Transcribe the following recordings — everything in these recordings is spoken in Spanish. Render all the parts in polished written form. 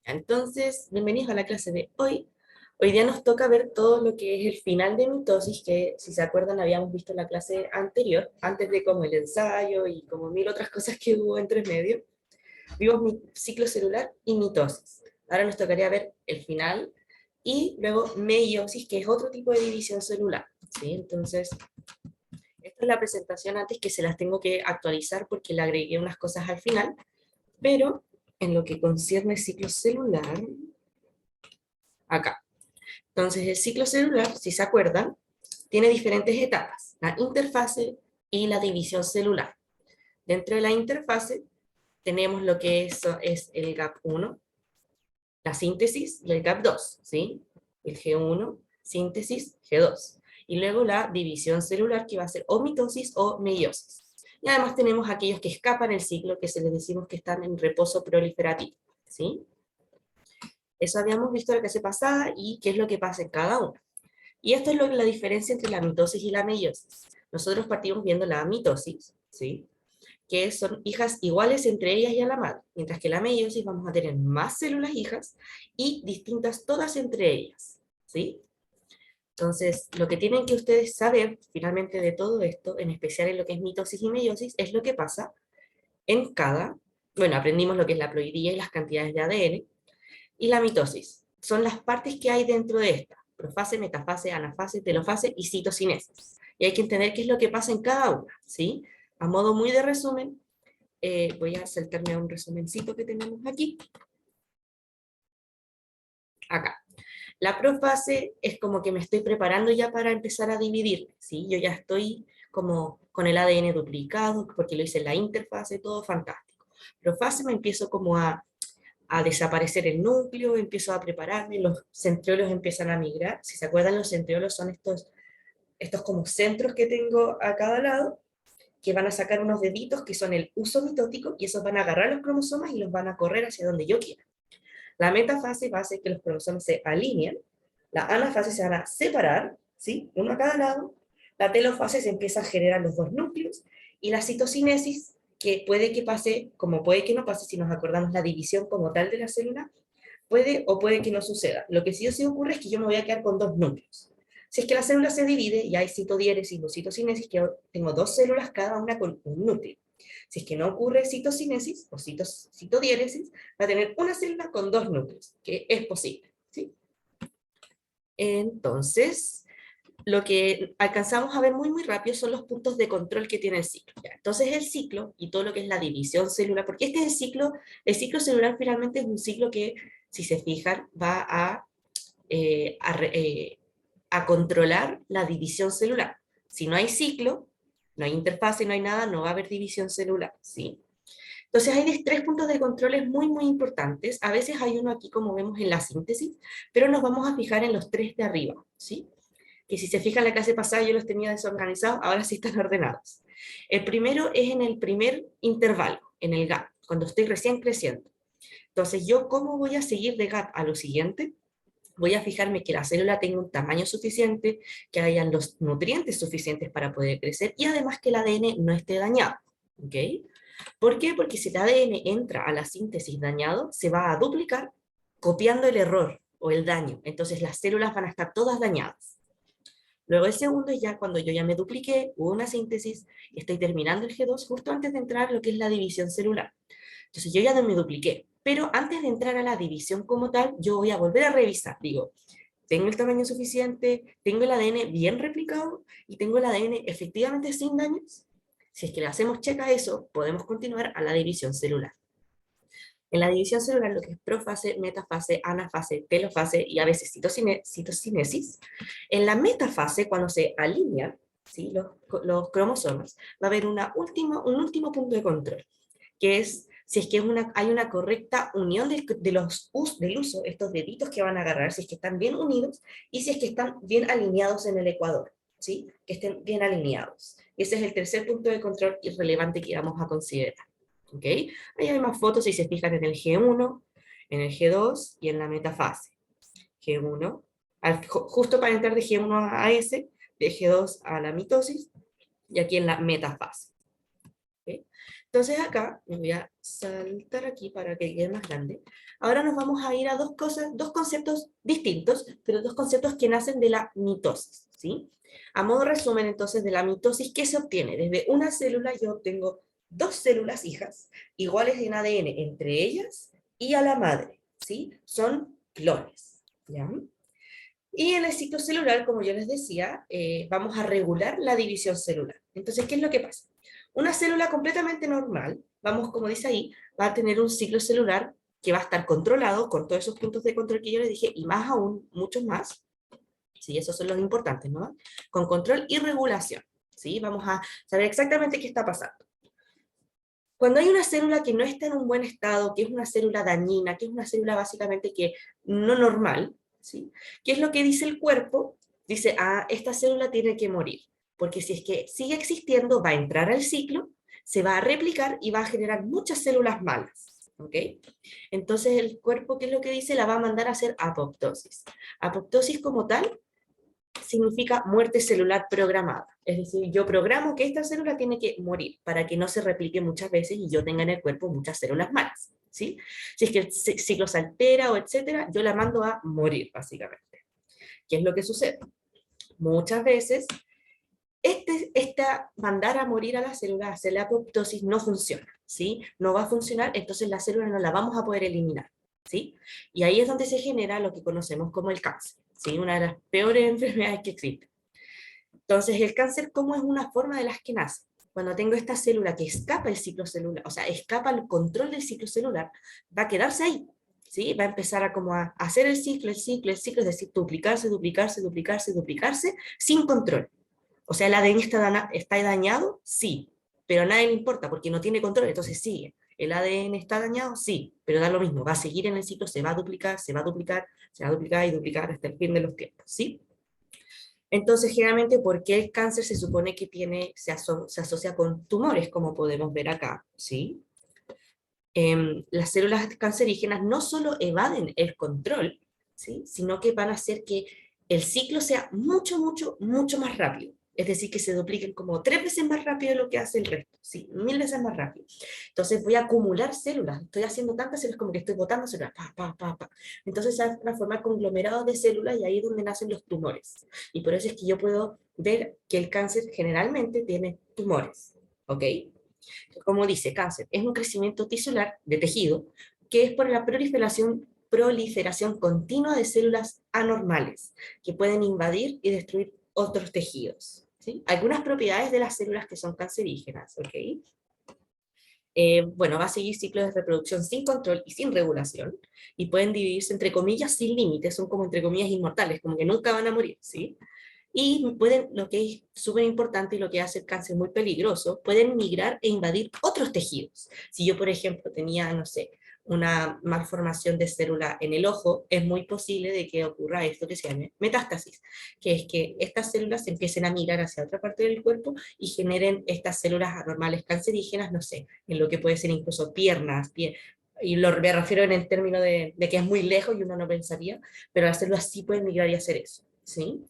Entonces, bienvenidos a la clase de hoy. Hoy día nos toca ver todo lo que es el final de mitosis, que si se acuerdan habíamos visto en la clase anterior, antes de como el ensayo y como mil otras cosas que hubo entre medio. Vimos ciclo celular y mitosis. Ahora nos tocaría ver el final y luego meiosis, que es otro tipo de división celular. ¿Sí? Entonces, esta es la presentación antes, que se las tengo que actualizar porque le agregué unas cosas al final, pero en lo que concierne ciclo celular, acá. Entonces, el ciclo celular, si se acuerdan, tiene diferentes etapas, la interfase y la división celular. Dentro de la interfase tenemos lo que es el GAP1, la síntesis y el GAP2, ¿sí? El G1, síntesis, G2. Y luego la división celular, que va a ser o mitosis o meiosis. Y además tenemos aquellos que escapan el ciclo, que se les decimos que están en reposo proliferativo, ¿sí? Eso habíamos visto la clase pasada y qué es lo que pasa en cada uno. Y esto es la diferencia entre la mitosis y la meiosis. Nosotros partimos viendo la mitosis, ¿sí? Que son hijas iguales entre ellas y a la madre, mientras que la meiosis vamos a tener más células hijas y distintas todas entre ellas, ¿sí? Entonces, lo que tienen que ustedes saber finalmente de todo esto, en especial en lo que es mitosis y meiosis, es lo que pasa en cada, bueno, aprendimos lo que es la ploidía y las cantidades de ADN, y la mitosis. Son las partes que hay dentro de esta: profase, metafase, anafase, telofase y citocinesis. Y hay que entender qué es lo que pasa en cada una, ¿sí? A modo muy de resumen, voy a saltarme a un resumencito que tenemos aquí. Acá. La profase es como que me estoy preparando ya para empezar a dividir, ¿sí? Yo ya estoy como con el ADN duplicado, porque lo hice en la interfase, todo fantástico. Profase me empiezo como a desaparecer el núcleo, empiezo a prepararme, los centriolos empiezan a migrar. Si se acuerdan, los centriolos son estos como centros que tengo a cada lado, que van a sacar unos deditos que son el uso mitótico, y esos van a agarrar los cromosomas y los van a correr hacia donde yo quiera. La metafase va a hacer que los cromosomas se alineen, la anafase se van a separar, ¿sí? Uno a cada lado, la telofase se empieza a generar los dos núcleos, y la citocinesis, que puede que pase, como puede que no pase, si nos acordamos la división como tal de la célula, puede o puede que no suceda. Lo que sí o sí ocurre es que yo me voy a quedar con dos núcleos. Si es que la célula se divide y hay citodiéresis o citocinesis, que tengo dos células, cada una con un núcleo. Si es que no ocurre citocinesis o citodiéresis, va a tener una célula con dos núcleos, que es posible, ¿sí? Entonces, lo que alcanzamos a ver muy, muy rápido son los puntos de control que tiene el ciclo. ¿Ya? Entonces, el ciclo y todo lo que es la división celular, porque este es el ciclo celular finalmente es un ciclo que, si se fijan, va eh, a, a controlar la división celular. Si no hay ciclo, no hay interfase, no hay nada, no va a haber división celular, ¿sí? Entonces hay tres puntos de controles muy, muy importantes. A veces hay uno aquí, como vemos en la síntesis, pero nos vamos a fijar en los tres de arriba, ¿sí? Que si se fijan, la clase pasada yo los tenía desorganizados, ahora sí están ordenados. El primero es en el primer intervalo, en el gap, cuando estoy recién creciendo. Entonces, ¿yo cómo voy a seguir de gap a lo siguiente? Voy a fijarme que la célula tenga un tamaño suficiente, que hayan los nutrientes suficientes para poder crecer, y además que el ADN no esté dañado, ¿ok? ¿Por qué? Porque si el ADN entra a la síntesis dañado, se va a duplicar copiando el error o el daño. Entonces las células van a estar todas dañadas. Luego el segundo es ya cuando yo ya me dupliqué, hubo una síntesis, y estoy terminando el G2 justo antes de entrar a lo que es la división celular. Entonces yo ya no me dupliqué, pero antes de entrar a la división como tal, yo voy a volver a revisar. Digo, ¿tengo el tamaño suficiente? ¿Tengo el ADN bien replicado? ¿Y tengo el ADN efectivamente sin daños? Si es que le hacemos check a eso, podemos continuar a la división celular. En la división celular, lo que es profase, metafase, anafase, telofase y a veces citocinesis, en la metafase, cuando se alinean, ¿sí?, los cromosomas, va a haber un último punto de control, que es si es que hay una correcta unión del uso, estos deditos que van a agarrar, si es que están bien unidos y si es que están bien alineados en el ecuador, ¿sí? Que estén bien alineados. Ese es el tercer punto de control irrelevante que vamos a considerar. ¿Ok? Ahí hay más fotos si se fijan en el G1, en el G2 y en la metafase. G1, justo para entrar de G1 a S, de G2 a la mitosis, y aquí en la metafase. ¿Okay? Entonces acá, me voy a saltar aquí para que quede más grande. Ahora nos vamos a ir a dos cosas, dos conceptos distintos, pero dos conceptos que nacen de la mitosis, ¿sí? A modo resumen, entonces, de la mitosis, ¿qué se obtiene? Desde una célula yo obtengo dos células hijas, iguales en ADN entre ellas y a la madre, ¿sí? Son clones, ¿ya? Y en el ciclo celular, como yo les decía, vamos a regular la división celular. Entonces, ¿qué es lo que pasa? Una célula completamente normal, vamos, como dice ahí, va a tener un ciclo celular que va a estar controlado con todos esos puntos de control que yo les dije, y más aún, muchos más, ¿sí? Esos son los importantes, ¿no? Con control y regulación, ¿sí? Vamos a saber exactamente qué está pasando. Cuando hay una célula que no está en un buen estado, que es una célula dañina, que es una célula básicamente que no normal, ¿sí? ¿Qué es lo que dice el cuerpo? Dice, ah, esta célula tiene que morir, porque si es que sigue existiendo, va a entrar al ciclo, se va a replicar y va a generar muchas células malas, ¿ok? Entonces el cuerpo, ¿qué es lo que dice? La va a mandar a hacer apoptosis. Apoptosis como tal significa muerte celular programada. Es decir, yo programo que esta célula tiene que morir para que no se replique muchas veces y yo tenga en el cuerpo muchas células malas, ¿sí? Si es que el ciclo se altera o etcétera, yo la mando a morir, básicamente. ¿Qué es lo que sucede? Muchas veces, esta mandar a morir a la célula, hacer la apoptosis, no funciona, ¿sí? No va a funcionar, entonces la célula no la vamos a poder eliminar, ¿sí? Y ahí es donde se genera lo que conocemos como el cáncer, ¿sí? Una de las peores enfermedades que existen. Entonces, el cáncer, ¿cómo es una forma de las que nace? Cuando tengo esta célula que escapa el ciclo celular, o sea, escapa el control del ciclo celular, va a quedarse ahí, ¿sí? Va a empezar a como a hacer el ciclo, es decir, duplicarse, duplicarse, duplicarse, duplicarse, sin control. O sea, el ADN está dañado, sí, pero a nadie le importa porque no tiene control, entonces sigue. ¿El ADN está dañado? Sí, pero da lo mismo, va a seguir en el ciclo, se va a duplicar, se va a duplicar, se va a duplicar y duplicar hasta el fin de los tiempos, ¿sí? Entonces, generalmente, ¿por qué el cáncer se supone que se asocia con tumores, como podemos ver acá? ¿Sí? Las células cancerígenas no solo evaden el control, ¿sí? Sino que van a hacer que el ciclo sea mucho, mucho, mucho más rápido. Es decir, que se dupliquen como 3 veces más rápido de lo que hace el resto, ¿sí? 1000 veces más rápido. Entonces voy a acumular células, estoy haciendo tantas células como que estoy botando células, pa, pa, pa, pa. Entonces se van a formar conglomerados de células y ahí es donde nacen los tumores. Y por eso es que yo puedo ver que el cáncer generalmente tiene tumores, ¿ok? Como dice, cáncer es un crecimiento tisular de tejido que es por la proliferación continua de células anormales que pueden invadir y destruir otros tejidos, ¿sí? Algunas propiedades de las células que son cancerígenas, ¿ok? Bueno, va a seguir ciclos de reproducción sin control y sin regulación, y pueden dividirse entre comillas sin límites, son como entre comillas inmortales, como que nunca van a morir, ¿sí? Y pueden, lo que es súper importante y lo que hace el cáncer muy peligroso, pueden migrar e invadir otros tejidos. Si yo, por ejemplo, tenía, no sé, una malformación de célula en el ojo, es muy posible de que ocurra esto que se llama metástasis, que es que estas células empiecen a migrar hacia otra parte del cuerpo y generen estas células anormales cancerígenas, no sé, en lo que puede ser incluso piernas, y me refiero en el término de que es muy lejos y uno no pensaría, pero las células sí pueden migrar y hacer eso, ¿sí?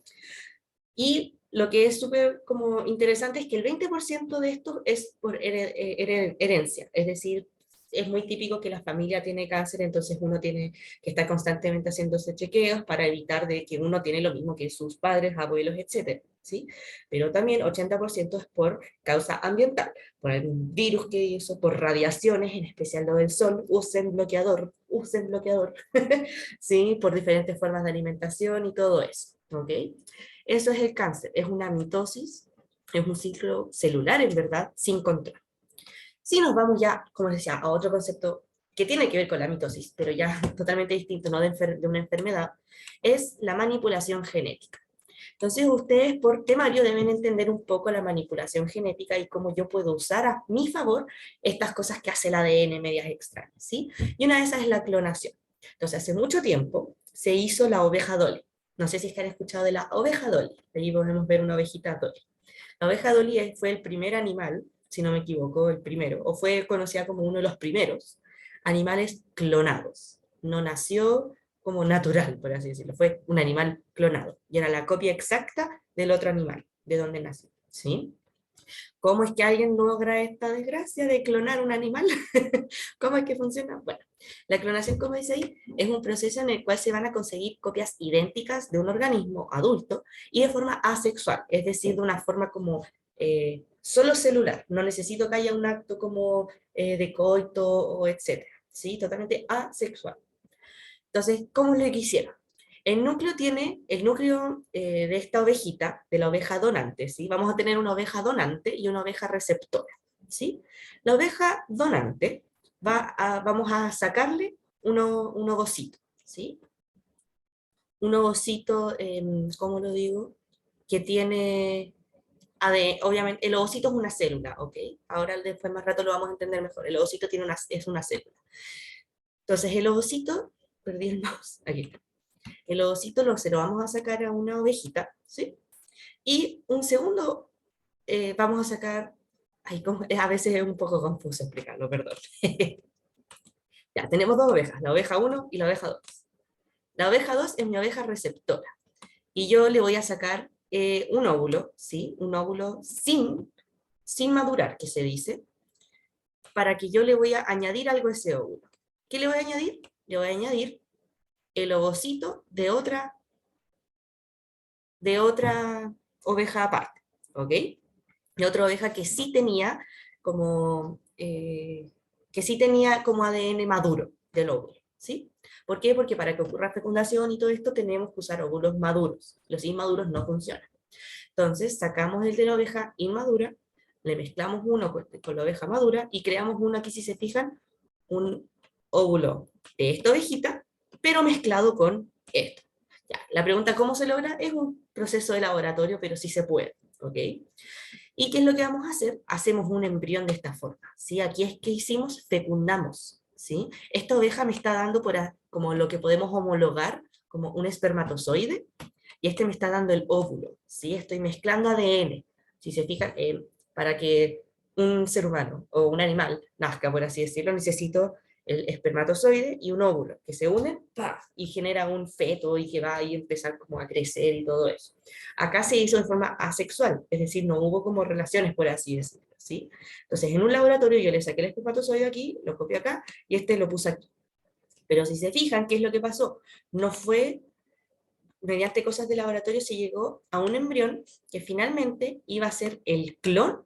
Y lo que es súper como interesante es que el 20% de esto es por herencia, es decir, es muy típico que la familia tiene cáncer, entonces uno tiene que estar constantemente haciéndose chequeos para evitar de que uno tiene lo mismo que sus padres, abuelos, etcétera, ¿sí? Pero también 80% es por causa ambiental, por algún virus que hizo, por radiaciones, en especial lo del sol, usen bloqueador, ¿sí? Por diferentes formas de alimentación y todo eso, ¿ok? Eso es el cáncer, es una mitosis, es un ciclo celular en verdad, sin control. Si nos vamos ya, como les decía, a otro concepto que tiene que ver con la mitosis, pero ya totalmente distinto, no de una enfermedad, es la manipulación genética. Entonces ustedes por temario deben entender un poco la manipulación genética y cómo yo puedo usar a mi favor estas cosas que hace el ADN medias extrañas, ¿sí? Y una de esas es la clonación. Entonces hace mucho tiempo se hizo la oveja Dolly. No sé si es que han escuchado de la oveja Dolly. Allí podemos ver una ovejita Dolly. La oveja Dolly fue el primer animal, si no me equivoco, el primero, o fue conocida como uno de los primeros animales clonados. No nació como natural, por así decirlo, fue un animal clonado, y era la copia exacta del otro animal, de donde nació, ¿sí? ¿Cómo es que alguien logra esta desgracia de clonar un animal? ¿Cómo es que funciona? Bueno, la clonación, como dice ahí, es un proceso en el cual se van a conseguir copias idénticas de un organismo adulto y de forma asexual, es decir, de una forma como solo celular. No necesito que haya un acto como de coito o etcétera, ¿sí? Totalmente asexual. Entonces, ¿cómo es lo que hicieron? El núcleo de esta ovejita, de la oveja donante, ¿sí? Vamos a tener una oveja donante y una oveja receptora, ¿sí? La oveja donante vamos a sacarle un ovocito, ¿sí? Un ovocito, ¿cómo lo digo? Que tiene ADN, obviamente, el ovocito es una célula, ¿ok? Ahora después más rato lo vamos a entender mejor. El ovocito es una célula. Entonces el ovocito, perdí el mouse, aquí está. El ovocito se lo vamos a sacar a una ovejita, ¿sí? Y un segundo vamos a sacar, ay, a veces es un poco confuso explicarlo, perdón. Ya, tenemos dos ovejas, la oveja 1 y la oveja 2. La oveja 2 es mi oveja receptora. Y yo le voy a sacar un óvulo, ¿sí? Un óvulo sin madurar, que se dice, para que yo le voy a añadir algo a ese óvulo. ¿Qué le voy a añadir? Le voy a añadir el ovocito de otra oveja aparte, ¿ok? De otra oveja que sí tenía como ADN maduro del óvulo, ¿sí? ¿Por qué? Porque para que ocurra fecundación y todo esto tenemos que usar óvulos maduros. Los inmaduros no funcionan. Entonces sacamos el de la oveja inmadura, le mezclamos uno con la oveja madura y creamos uno, aquí si se fijan, un óvulo de esta ovejita, pero mezclado con esto. Ya, la pregunta ¿cómo se logra? Es un proceso de laboratorio, pero sí se puede, ¿ok? ¿Y qué es lo que vamos a hacer? Hacemos un embrión de esta forma, ¿sí? Aquí es que hicimos, fecundamos, ¿sí? Esta oveja me está dando como lo que podemos homologar como un espermatozoide, y este me está dando el óvulo, ¿sí? Estoy mezclando ADN. Si se fijan, para que un ser humano o un animal nazca, por así decirlo, necesito el espermatozoide y un óvulo que se unen ¡paf! Y genera un feto y que va a empezar como a crecer y todo eso. Acá se hizo de forma asexual, es decir, no hubo como relaciones, por así decirlo, ¿sí? Entonces, en un laboratorio yo le saqué el espermatozoide aquí, lo copié acá, y este lo puse aquí. Pero si se fijan, ¿qué es lo que pasó? No fue mediante cosas de laboratorio se llegó a un embrión que finalmente iba a ser el clon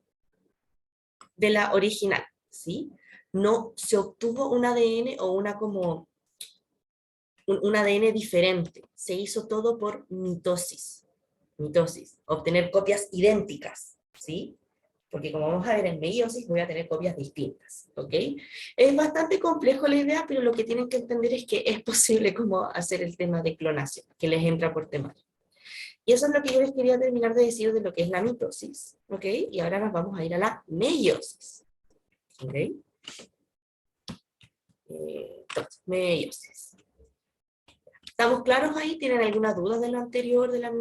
de la original, ¿sí? No se obtuvo un ADN o un ADN diferente, se hizo todo por mitosis, obtener copias idénticas, ¿sí? Porque como vamos a ver en meiosis voy a tener copias distintas, ¿ok? Es bastante complejo la idea, pero lo que tienen que entender es que es posible como hacer el tema de clonación, que les entra por temas. Y eso es lo que yo les quería terminar de decir de lo que es la mitosis, ¿ok? Y ahora nos vamos a ir a la meiosis, ¿ok? Entonces, meiosis. ¿Estamos claros ahí? ¿Tienen alguna duda de lo anterior, de la